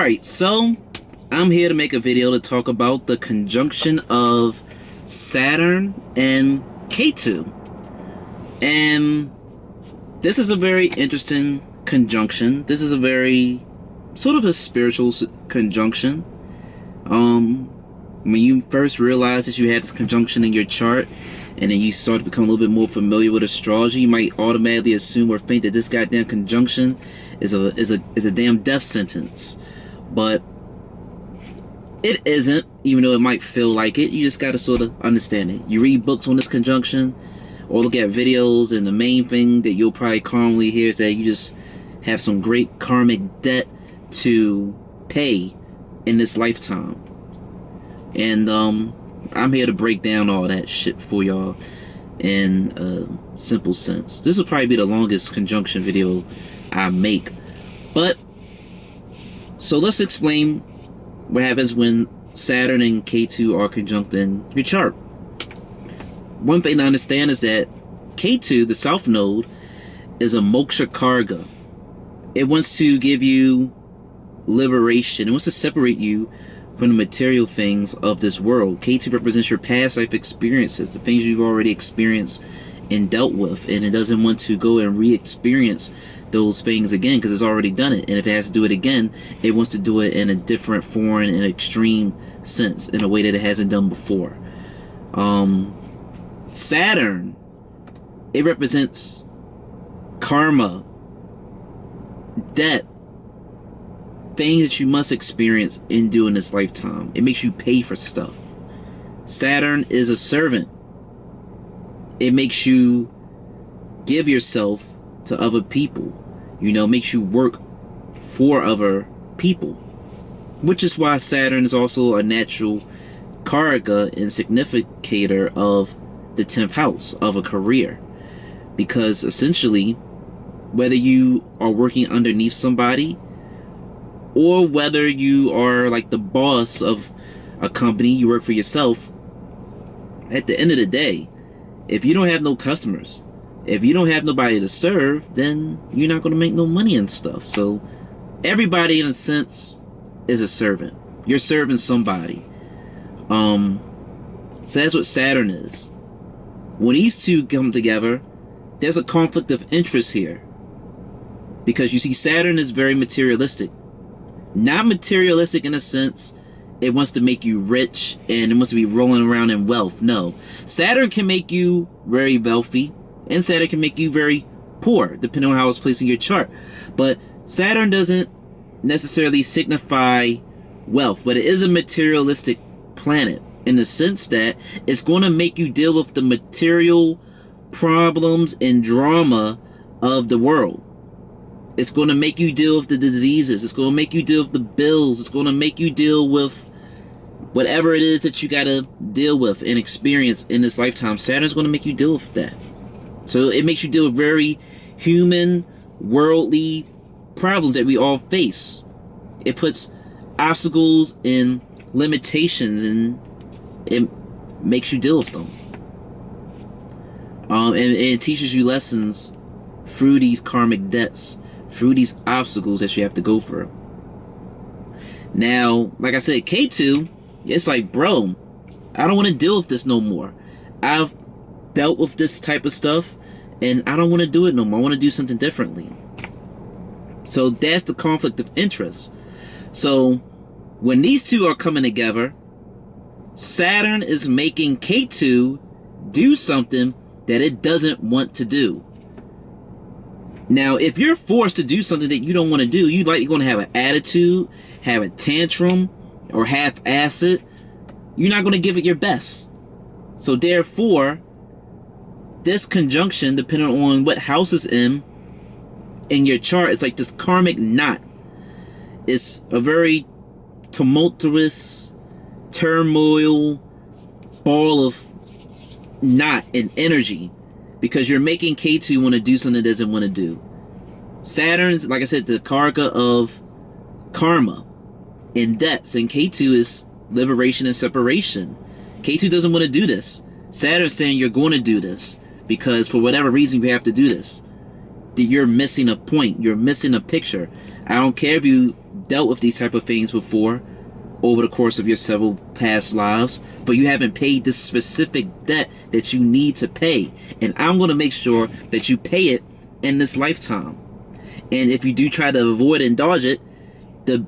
Alright, so I'm here to make a video to talk about the conjunction of Saturn and Ketu. And this is a very interesting conjunction. This is a very sort of a spiritual conjunction. When you first realize that you had this conjunction in your chart, and then you start to become a little bit more familiar with astrology, you might automatically assume or think that this goddamn conjunction is a damn death sentence. But it isn't, even though it might feel like it. You just gotta sort of understand it. You read books on this conjunction, or look at videos, and the main thing that you'll probably commonly hear is that you just have some great karmic debt to pay in this lifetime. And I'm here to break down all that shit for y'all in a simple sense. This will probably be the longest conjunction video I make. But, so let's explain what happens when Saturn and Ketu are conjunct in your chart. One thing to understand is that Ketu, the South Node, is a moksha karga. It wants to give you liberation. It wants to separate you from the material things of this world. Ketu represents your past life experiences, the things you've already experienced and dealt with, and it doesn't want to go and re-experience those things again because it's already done it. And if it has to do it again, it wants to do it in a different, foreign, and extreme sense, in a way that it hasn't done before. Saturn, it represents karma, debt, things that you must experience in doing this lifetime. It makes you pay for stuff. Saturn is a servant. It makes you give yourself to other people. You know, makes you work for other people. Which is why Saturn is also a natural karaka and significator of the 10th house of a career. Because essentially, whether you are working underneath somebody, or whether you are like the boss of a company, you work for yourself, at the end of the day, if you don't have no customers, if you don't have nobody to serve, then you're not going to make no money and stuff. So everybody, in a sense, is a servant. You're serving somebody. So that's what Saturn is. When these two come together, there's a conflict of interest here. Because you see, Saturn is very materialistic. Not materialistic in a sense, it wants to make you rich and it wants to be rolling around in wealth. No. Saturn can make you very wealthy, and Saturn can make you very poor, depending on how it's placed in your chart. But Saturn doesn't necessarily signify wealth, but it is a materialistic planet in the sense that it's going to make you deal with the material problems and drama of the world. It's going to make you deal with the diseases. It's going to make you deal with the bills. It's going to make you deal with whatever it is that you got to deal with and experience in this lifetime. Saturn's going to make you deal with that. So it makes you deal with very human, worldly problems that we all face. It puts obstacles and limitations, and it makes you deal with them. And it teaches you lessons through these karmic debts, through these obstacles that you have to go through. Now, like I said, Ketu, it's like, bro, I don't want to deal with this no more. I've dealt with this type of stuff, and I don't want to do it no more. I want to do something differently. So that's the conflict of interest. So when these two are coming together, Saturn is making Ketu do something that it doesn't want to do. Now, if you're forced to do something that you don't want to do, you're likely going to have an attitude, have a tantrum, or half-ass it. You're not going to give it your best. So therefore, this conjunction, depending on what house it's in your chart, it's like this karmic knot. It's a very tumultuous, turmoil, ball of knot and energy. Because you're making Ketu want to do something it doesn't want to do. Saturn's, like I said, the karaka of karma and debts. And Ketu is liberation and separation. Ketu doesn't want to do this. Saturn's saying you're going to do this. Because for whatever reason you have to do this. You're missing a point. You're missing a picture. I don't care if you dealt with these type of things before over the course of your several past lives, but you haven't paid this specific debt that you need to pay. And I'm going to make sure that you pay it in this lifetime. And if you do try to avoid and dodge it, the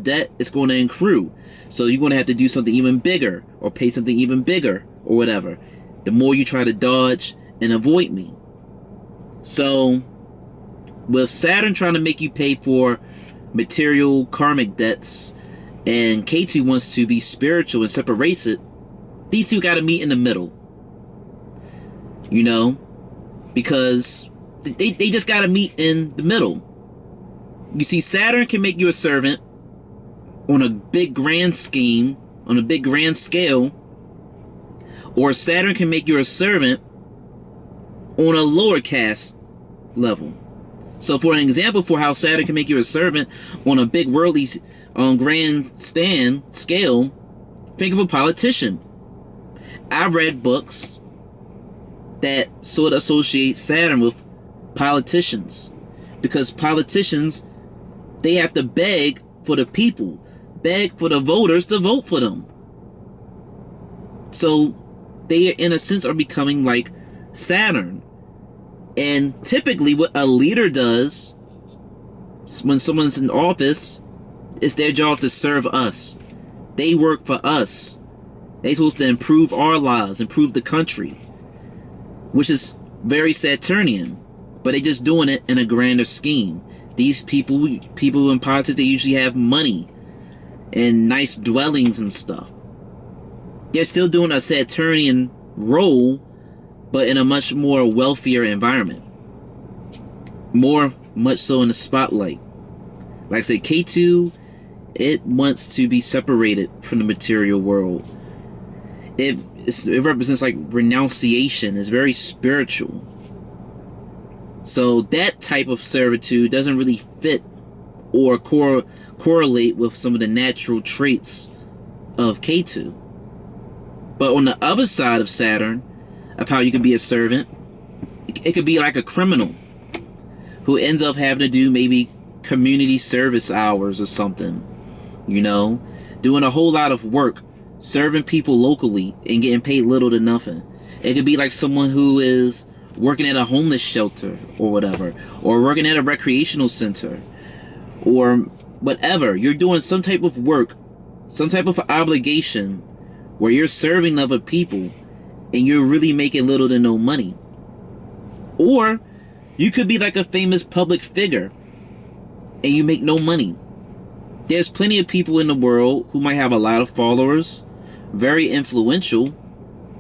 debt is going to accrue. So you're going to have to do something even bigger, or pay something even bigger, or whatever, the more you try to dodge and avoid me. So with Saturn trying to make you pay for material karmic debts, and Ketu wants to be spiritual and separates it, these two got to meet in the middle, you know, because they just got to meet in the middle. You see, Saturn can make you a servant on a big grand scheme, on a big grand scale, or Saturn can make you a servant on a lower caste level. So for an example for how Saturn can make you a servant on a big worldly grandstand scale, think of a politician. I read books that sort of associate Saturn with politicians, because politicians, they have to beg for the people, beg for the voters to vote for them. So they, in a sense, are becoming like Saturn. And typically what a leader does when someone's in office, it's their job to serve us. They work for us. They're supposed to improve our lives, improve the country, which is very Saturnian, but they're just doing it in a grander scheme. These people in politics, they usually have money and nice dwellings and stuff. They're still doing a Saturnian role, but in a much more wealthier environment. Much so in the spotlight. Like I said, Ketu, it wants to be separated from the material world. It represents like renunciation. It's very spiritual. So that type of servitude doesn't really fit or correlate with some of the natural traits of Ketu. But on the other side of Saturn, of how you can be a servant, it could be like a criminal who ends up having to do maybe community service hours or something, you know, doing a whole lot of work, serving people locally and getting paid little to nothing. It could be like someone who is working at a homeless shelter or whatever, or working at a recreational center, or whatever. You're doing some type of work, some type of obligation where you're serving other people and you're really making little to no money. Or you could be like a famous public figure and you make no money. There's plenty of people in the world who might have a lot of followers, very influential,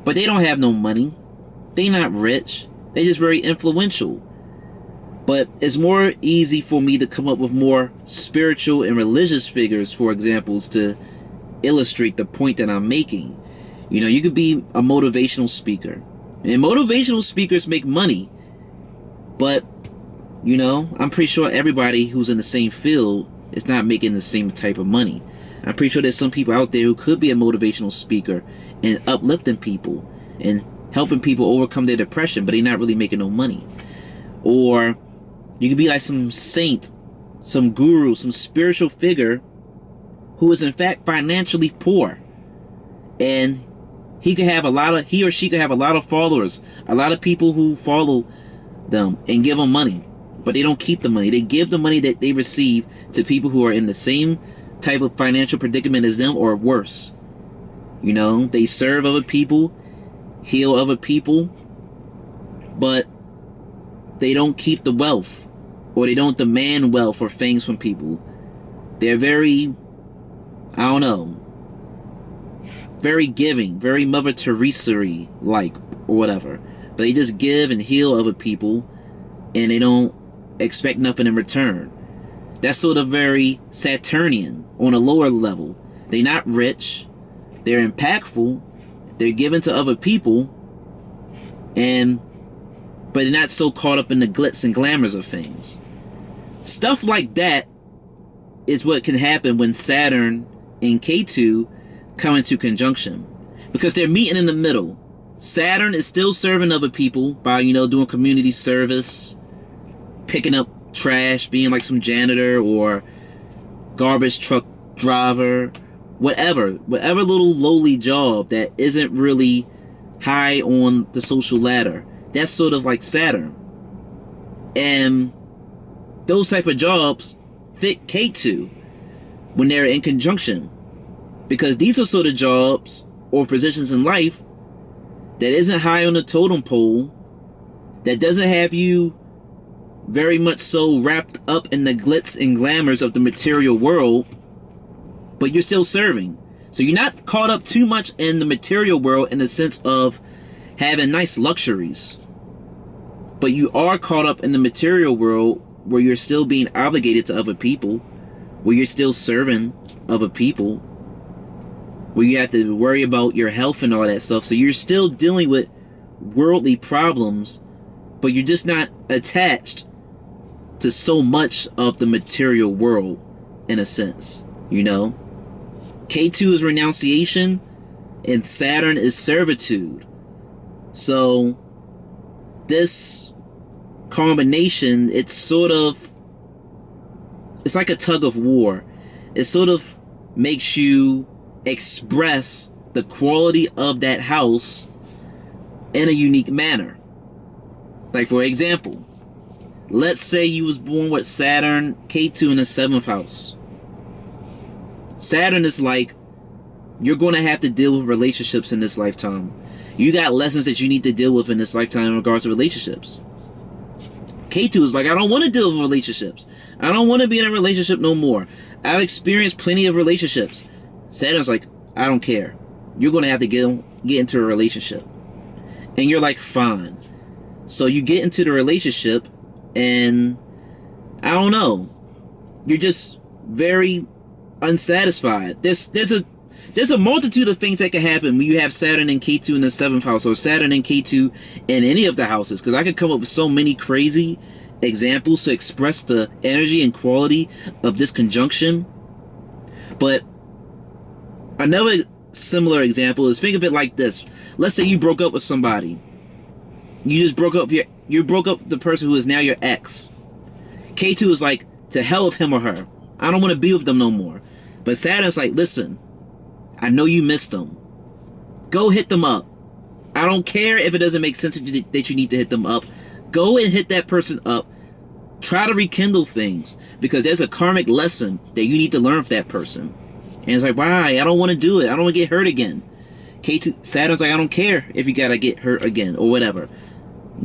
but they don't have no money. They're not rich. They're just very influential. But it's more easy for me to come up with more spiritual and religious figures, for examples, to illustrate the point that I'm making. You know, you could be a motivational speaker. And motivational speakers make money. But, you know, I'm pretty sure everybody who's in the same field is not making the same type of money. I'm pretty sure there's some people out there who could be a motivational speaker and uplifting people and helping people overcome their depression, but they're not really making no money. Or you could be like some saint, some guru, some spiritual figure who is in fact financially poor, and he or she could have a lot of followers, a lot of people who follow them and give them money, but they don't keep the money. They give the money that they receive to people who are in the same type of financial predicament as them or worse. You know, they serve other people, heal other people, but they don't keep the wealth, or they don't demand wealth or things from people. They're very, I don't know, very giving, very Mother Teresa-y like, or whatever. But they just give and heal other people, and they don't expect nothing in return. That's sort of very Saturnian on a lower level. They're not rich, they're impactful, they're given to other people, but they're not so caught up in the glitz and glamours of things. Stuff like that is what can happen when Saturn and Ketu come into conjunction, because they're meeting in the middle. Saturn is still serving other people by, you know, doing community service, picking up trash, being like some janitor or garbage truck driver, whatever little lowly job that isn't really high on the social ladder. That's sort of like Saturn. And those type of jobs fit Ketu when they're in conjunction, because these are sort of jobs or positions in life that isn't high on the totem pole, that doesn't have you very much so wrapped up in the glitz and glamours of the material world, but you're still serving. So you're not caught up too much in the material world in the sense of having nice luxuries, but you are caught up in the material world where you're still being obligated to other people, where you're still serving other people, where you have to worry about your health and all that stuff. So you're still dealing with worldly problems, but you're just not attached to so much of the material world in a sense, you know. Ketu is renunciation and Saturn is servitude. So this combination, it's like a tug of war. It sort of makes you express the quality of that house in a unique manner. Like, for example, let's say you was born with Saturn, Ketu in the 7th house. Saturn is like, you're going to have to deal with relationships in this lifetime. You got lessons that you need to deal with in this lifetime in regards to relationships. Ketu is like, I don't want to deal with relationships. I don't want to be in a relationship no more. I've experienced plenty of relationships. Saturn's like, I don't care. You're going to have to get into a relationship. And you're like, fine. So you get into the relationship and I don't know. You're just very unsatisfied. There's a multitude of things that can happen when you have Saturn and Ketu in the 7th house, or Saturn and Ketu in any of the houses, because I could come up with so many crazy examples to express the energy and quality of this conjunction. But another similar example is, think of it like this. Let's say you broke up with somebody. You just broke up with the person who is now your ex. Ketu is like, to hell with him or her. I don't want to be with them no more. But Saturn's like, listen, I know you missed them. Go hit them up. I don't care if it doesn't make sense that you need to hit them up. Go and hit that person up. Try to rekindle things, because there's a karmic lesson that you need to learn from that person. And it's like, why? I don't want to do it. I don't want to get hurt again. Saturn's like, I don't care if you gotta get hurt again or whatever.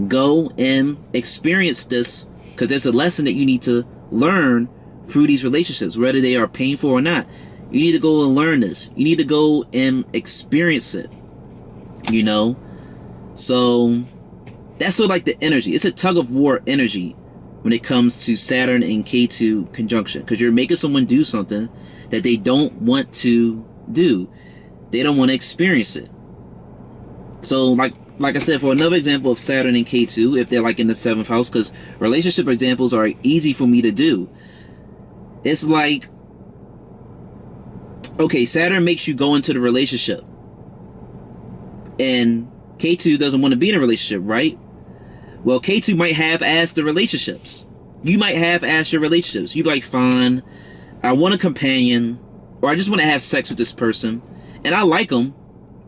Go and experience this, because there's a lesson that you need to learn through these relationships, whether they are painful or not. You need to go and learn this. You need to go and experience it, you know. So that's sort of like the energy. It's a tug of war energy when it comes to Saturn and Ketu conjunction, because you're making someone do something that they don't want to do. They don't want to experience it. So like I said, for another example of Saturn and Ketu, if they're like in the 7th house, because relationship examples are easy for me to do. It's like, okay, Saturn makes you go into the relationship, and Ketu doesn't want to be in a relationship, right? Well, Ketu might have asked the relationships. You might have asked your relationships. You'd be like, fine, I want a companion, or I just want to have sex with this person, and I like them,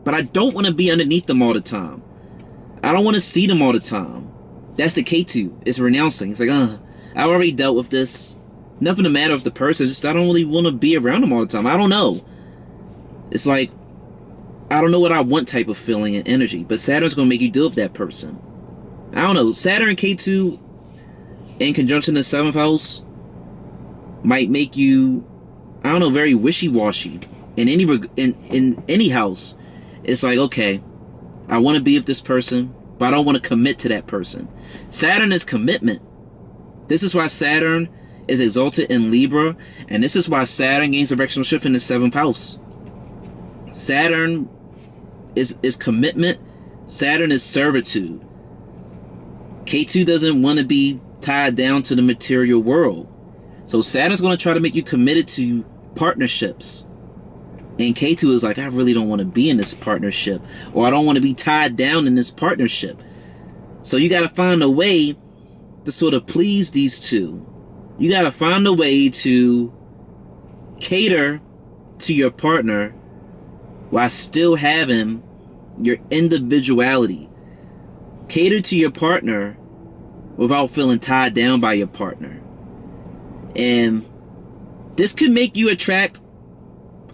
but I don't want to be underneath them all the time. I don't want to see them all the time. That's the Ketu. It's renouncing. It's like, I already dealt with this. Nothing to matter with the person. Just, I don't really want to be around them all the time. I don't know. It's like, I don't know what I want type of feeling and energy. But Saturn's going to make you deal with that person. I don't know. Saturn and Ketu in conjunction in the 7th house might make you, I don't know, very wishy-washy. In any house, it's like, okay, I want to be with this person, but I don't want to commit to that person. Saturn is commitment. This is why Saturn is exalted in Libra, and this is why Saturn gains directional shift in the 7th house. Saturn is commitment. Saturn is servitude. Ketu doesn't want to be tied down to the material world. So Saturn's going to try to make you committed to partnerships. And Ketu is like, I really don't want to be in this partnership, or I don't want to be tied down in this partnership. So you got to find a way to sort of please these two. You got to find a way to cater to your partner while still having your individuality. Cater to your partner without feeling tied down by your partner. And this could make you attract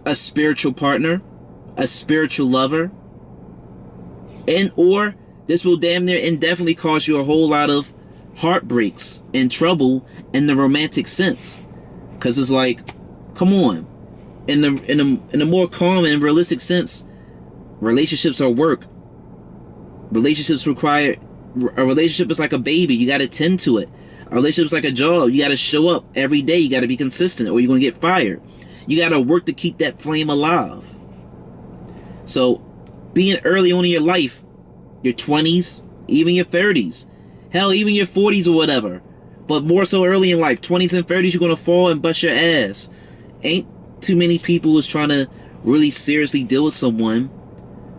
a spiritual partner, a spiritual lover, and or this will damn near indefinitely cause you a whole lot of heartbreaks and trouble in the romantic sense. Because it's like, come on, in a more calm and realistic sense, relationships are work. Relationships require, a relationship is like a baby. You got to tend to it. A relationship is like a job. You got to show up every day. You got to be consistent or you're going to get fired. You got to work to keep that flame alive. So being early on in your life, your 20s, even your 30s, hell, even your 40s or whatever, but more so early in life, 20s and 30s, you're going to fall and bust your ass. Ain't too many people who's trying to really seriously deal with someone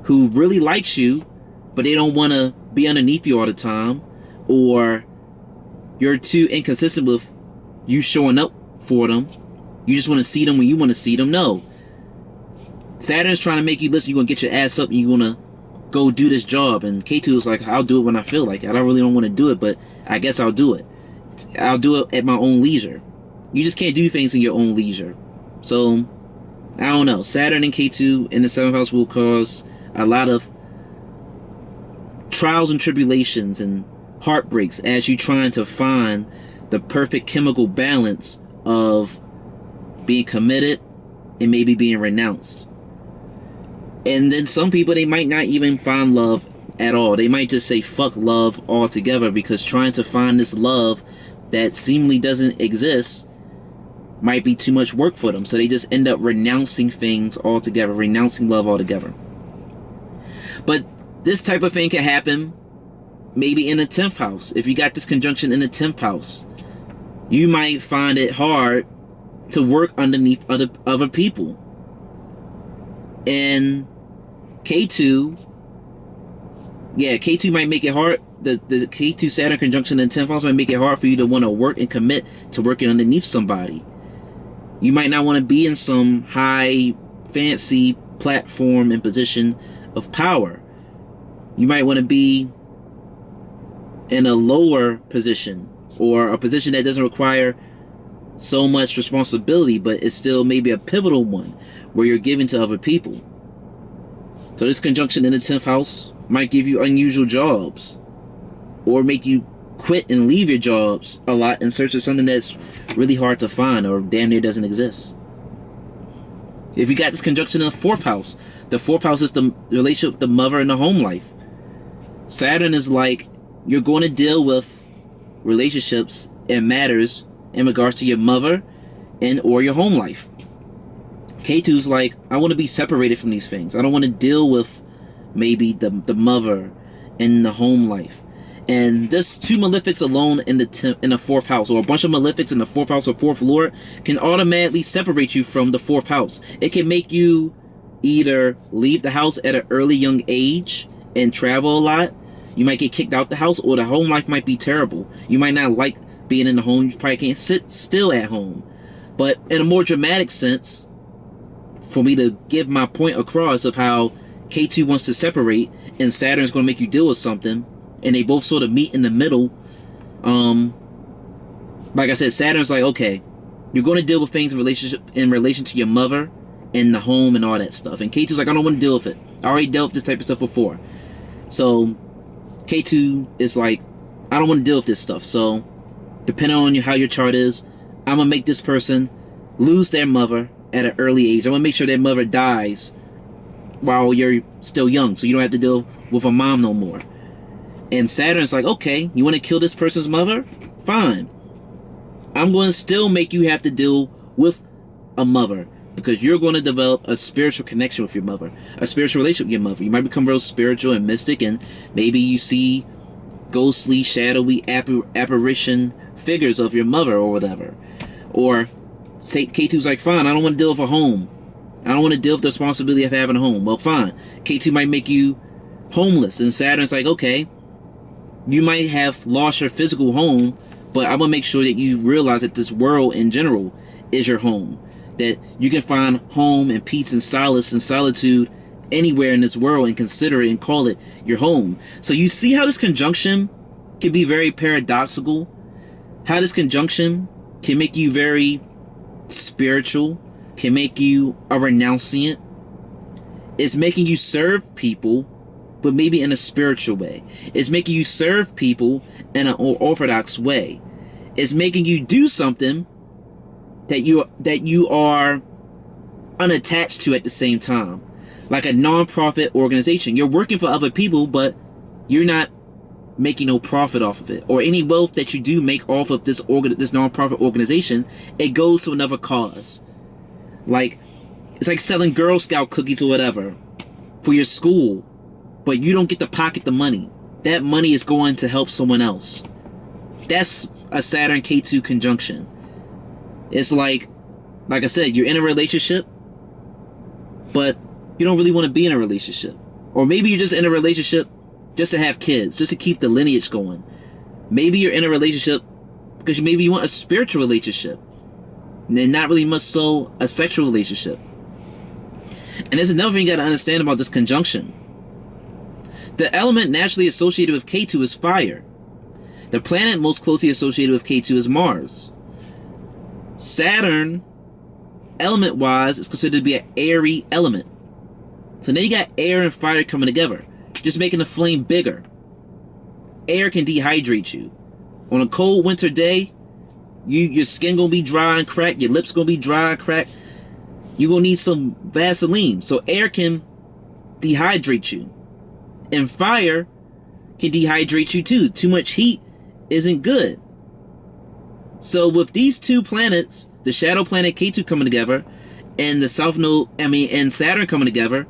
who really likes you, but they don't want to be underneath you all the time, or you're too inconsistent with you showing up for them. You just want to see them when you want to see them. No. Saturn's trying to make you listen. You're going to get your ass up and you're going to go do this job. And Ketu is like, I'll do it when I feel like it. I really don't want to do it, but I guess I'll do it. I'll do it at my own leisure. You just can't do things in your own leisure. So, I don't know. Saturn and Ketu in the 7th house will cause a lot of trials and tribulations and heartbreaks as you trying to find the perfect chemical balance of being committed and maybe being renounced. And then some people, they might not even find love at all. They might just say fuck love altogether, because trying to find this love that seemingly doesn't exist might be too much work for them. So they just end up renouncing things altogether, renouncing love altogether. But this type of thing can happen maybe in the 10th house. If you got this conjunction in the 10th house, you might find it hard to work underneath other people. And Ketu, yeah, Ketu might make it hard. The Ketu Saturn conjunction in the 10th house might make it hard for you to want to work and commit to working underneath somebody. You might not want to be in some high fancy platform and position of power. You might want to be in a lower position, or a position that doesn't require so much responsibility, but it's still maybe a pivotal one where you're giving to other people. So this conjunction in the 10th house might give you unusual jobs, or make you quit and leave your jobs a lot in search of something that's really hard to find or damn near doesn't exist. If you got this conjunction in the 4th house, the 4th house is the relationship with the mother and the home life. Saturn is like, you're going to deal with relationships and matters in regards to your mother and or your home life. Ketu's like, I want to be separated from these things. I don't want to deal with maybe the mother and the home life. And just 2 malefics alone in the 4th house, or a bunch of malefics in the 4th house or 4th lord, can automatically separate you from the 4th house. It can make you either leave the house at an early young age and travel a lot. You might get kicked out the house, or the home life might be terrible. You might not like being in the home. You probably can't sit still at home. But in a more dramatic sense, for me to give my point across of how Ketu wants to separate and Saturn's going to make you deal with something, and they both sort of meet in the middle. Like I said, Saturn's like, okay, you're going to deal with things in relation to your mother and the home and all that stuff. And Ketu's like, I don't want to deal with it. I already dealt with this type of stuff before. So Ketu is like, I don't want to deal with this stuff. So depending on how your chart is, I'm going to make this person lose their mother at an early age. I'm going to make sure their mother dies while you're still young, so you don't have to deal with a mom no more. And Saturn's like, okay, you want to kill this person's mother? Fine. I'm going to still make you have to deal with a mother, because you're going to develop a spiritual connection with your mother, a spiritual relationship with your mother. You might become real spiritual and mystic, and maybe you see ghostly, shadowy apparition figures of your mother or whatever. Or say Ketu's like, fine, I don't want to deal with a home. I don't want to deal with the responsibility of having a home. Well, fine. Ketu might make you homeless, and Saturn's like, okay, you might have lost your physical home, But I want to make sure that you realize that this world in general is your home. That you can find home and peace and solace and solitude anywhere in this world and consider it and call it your home. So you see how this conjunction can be very paradoxical? How this conjunction can make you very spiritual, can make you a renunciant. It's making you serve people, but maybe in a spiritual way. It's making you serve people in an orthodox way. It's making you do something that you are unattached to at the same time. Like a non-profit organization. You're working for other people, but you're not making no profit off of it. Or any wealth that you do make off of this non-profit organization, it goes to another cause. Like, it's like selling Girl Scout cookies or whatever for your school, but you don't get to pocket the money. That money is going to help someone else. That's a Saturn Ketu conjunction. It's like I said, you're in a relationship, but you don't really want to be in a relationship. Or maybe you're just in a relationship just to have kids, just to keep the lineage going. Maybe you're in a relationship because maybe you want a spiritual relationship, and not really much so a sexual relationship. And there's another thing you got to understand about this conjunction. The element naturally associated with Ketu is fire. The planet most closely associated with Ketu is Mars. Saturn, element-wise, is considered to be an airy element. So now you got air and fire coming together, just making the flame bigger. Air can dehydrate you. On a cold winter day, your skin gonna be dry and cracked, your lips gonna be dry and cracked. You're gonna need some Vaseline. So air can dehydrate you. And fire can dehydrate you too. Too much heat isn't good. So with these two planets, the shadow planet Ketu coming together, and the south node, and Saturn coming together,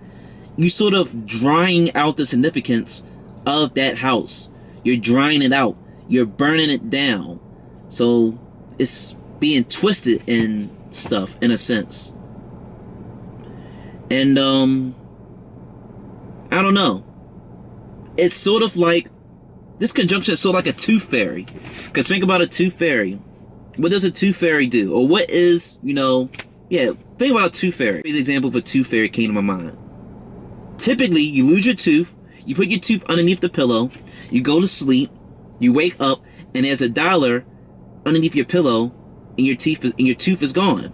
you sort of drying out the significance of that house. You're drying it out. You're burning it down. So it's being twisted and stuff in a sense. And I don't know. It's sort of like, this conjunction is sort of like a tooth fairy. Because think about a tooth fairy. What does a tooth fairy do? Or what is, think about a tooth fairy. Here's an example of a tooth fairy came to my mind. Typically, you lose your tooth, you put your tooth underneath the pillow, you go to sleep, you wake up, and there's $1 underneath your pillow, and your tooth is gone.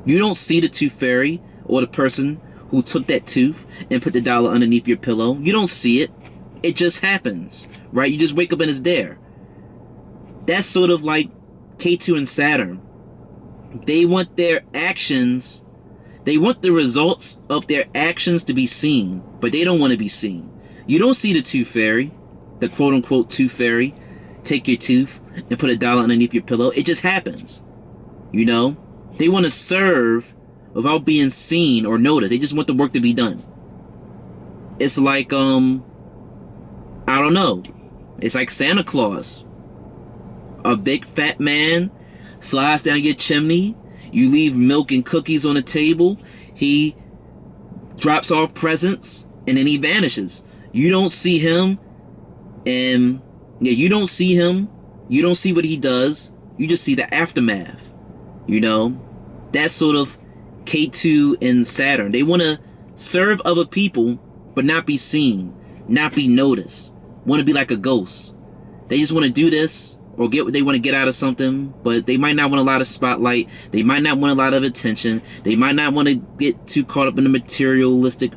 You don't see the tooth fairy or the person who took that tooth and put the $1 underneath your pillow. You don't see it. It just happens, right? You just wake up and it's there. That's sort of like Ketu and Saturn. They want their actions, they want the results of their actions to be seen, but they don't want to be seen. You don't see the tooth fairy, the quote-unquote tooth fairy, take your tooth and put $1 underneath your pillow. It just happens. They want to serve without being seen or noticed. They just want the work to be done. It's like, I don't know. It's like Santa Claus. A big fat man slides down your chimney. You leave milk and cookies on the table. He drops off presents and then he vanishes. You don't see him. And you don't see him. You don't see what he does. You just see the aftermath. That's sort of Ketu and Saturn. They want to serve other people, but not be seen, not be noticed. Want to be like a ghost. They just want to do this or get what they want to get out of something, but they might not want a lot of spotlight. They might not want a lot of attention. They might not want to get too caught up in the materialistic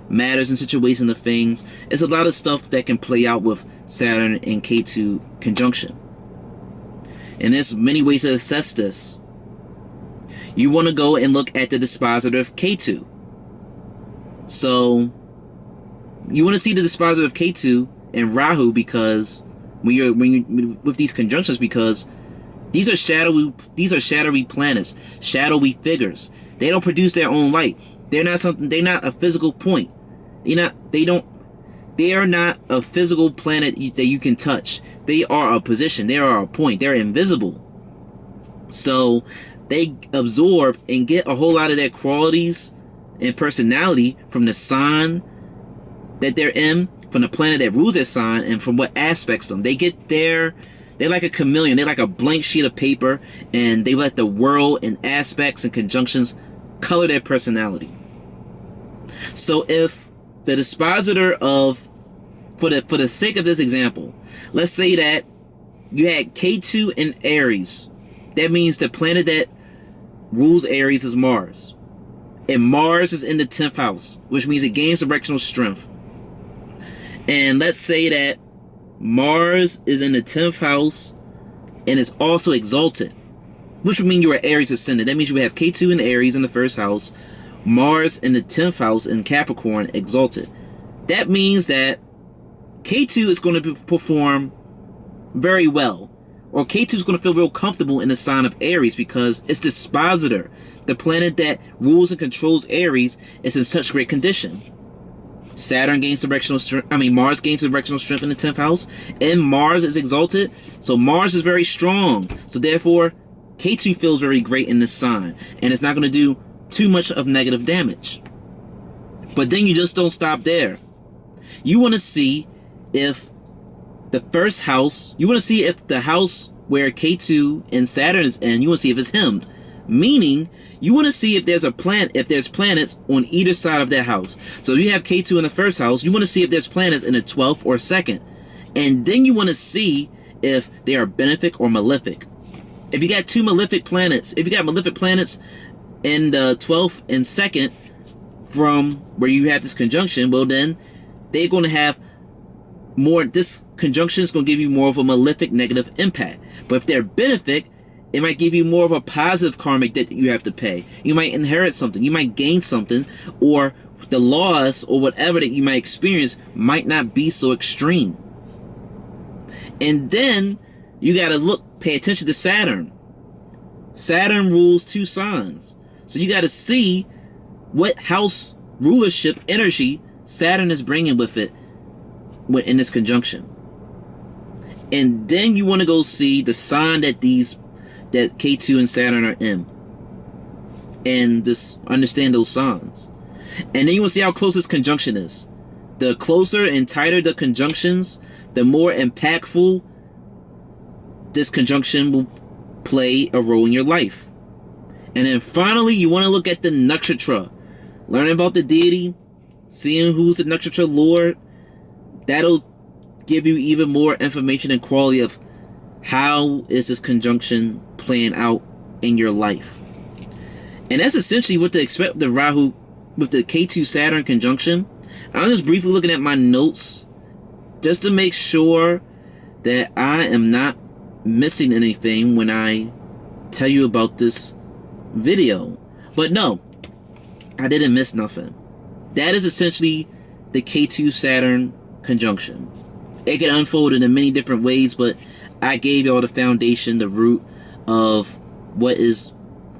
matters and situations of things. It's a lot of stuff that can play out with Saturn and Ketu conjunction. And there's many ways to assess this. You want to go and look at the dispositor of Ketu. So you want to see the dispositor of Ketu and Rahu, because when you with these conjunctions, because these are shadowy planets, shadowy figures. They don't produce their own light. They're not a physical point. They are not a physical planet that you can touch. They are a position. They are a point. They're invisible. So they absorb and get a whole lot of their qualities and personality from the sign that they're in, from the planet that rules their sign, and from what aspects them. They get their They're like a chameleon. They're like a blank sheet of paper, and they let the world and aspects and conjunctions color their personality. So if the dispositor of, for the sake of this example, let's say that you had Ketu in Aries. That means the planet that rules Aries is Mars. And Mars is in the 10th house, which means it gains directional strength. And let's say that Mars is in the 10th house and is also exalted, which would mean you are Aries ascendant. That means you have Ketu in Aries in the 1st house, Mars in the 10th house in Capricorn exalted. That means that Ketu is going to perform very well, or Ketu is going to feel real comfortable in the sign of Aries because it's dispositor. The planet that rules and controls Aries is in such great condition. Saturn gains directional strength. Mars gains directional strength in the 10th house, and Mars is exalted. So Mars is very strong. So therefore, Ketu feels very great in this sign, and it's not going to do too much of negative damage. But then you just don't stop there. You want to see if the 1st house, you want to see if the house where Ketu and Saturn is in, you want to see if it's hemmed. Meaning, you want to see if there's planets on either side of that house. So you have Ketu in the 1st house, you want to see if there's planets in the 12th or 2nd. And then you want to see if they are benefic or malefic. If you got two malefic planets, if you got malefic planets in the 12th and 2nd from where you have this conjunction, well then they're going to have more, this conjunction is going to give you more of a malefic negative impact. But if they're benefic, it might give you more of a positive karmic debt that you have to pay. You might inherit something, you might gain something, or the loss or whatever that you might experience might not be so extreme. And then you got to pay attention to Saturn. Saturn rules 2 signs. So you got to see what house rulership energy Saturn is bringing with it in this conjunction. And then you want to go see the sign that Ketu and Saturn are in, and just understand those signs. And then you want to see how close this conjunction is. The closer and tighter the conjunctions, the more impactful this conjunction will play a role in your life. And then finally, you want to look at the nakshatra, learn about the deity, seeing who's the nakshatra lord. That'll give you even more information and quality of how is this conjunction playing out in your life. And that's essentially what to expect with the Rahu, with the Ketu Saturn conjunction. I'm just briefly looking at my notes just to make sure that I am not missing anything when I tell you about this video. But no, I didn't miss nothing. That is essentially the Ketu Saturn conjunction. It can unfold in many different ways, but I gave y'all the foundation, the root of what is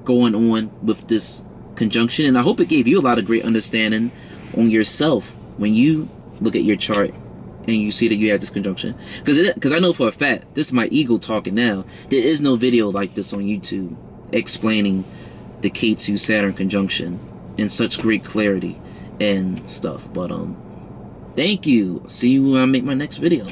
going on with this conjunction, and I hope it gave you a lot of great understanding on yourself when you look at your chart and you see that you have this conjunction. Because I know for a fact, this is my ego talking now, there is no video like this on YouTube explaining the Ketu Saturn conjunction in such great clarity and stuff. But thank you. See you when I make my next video.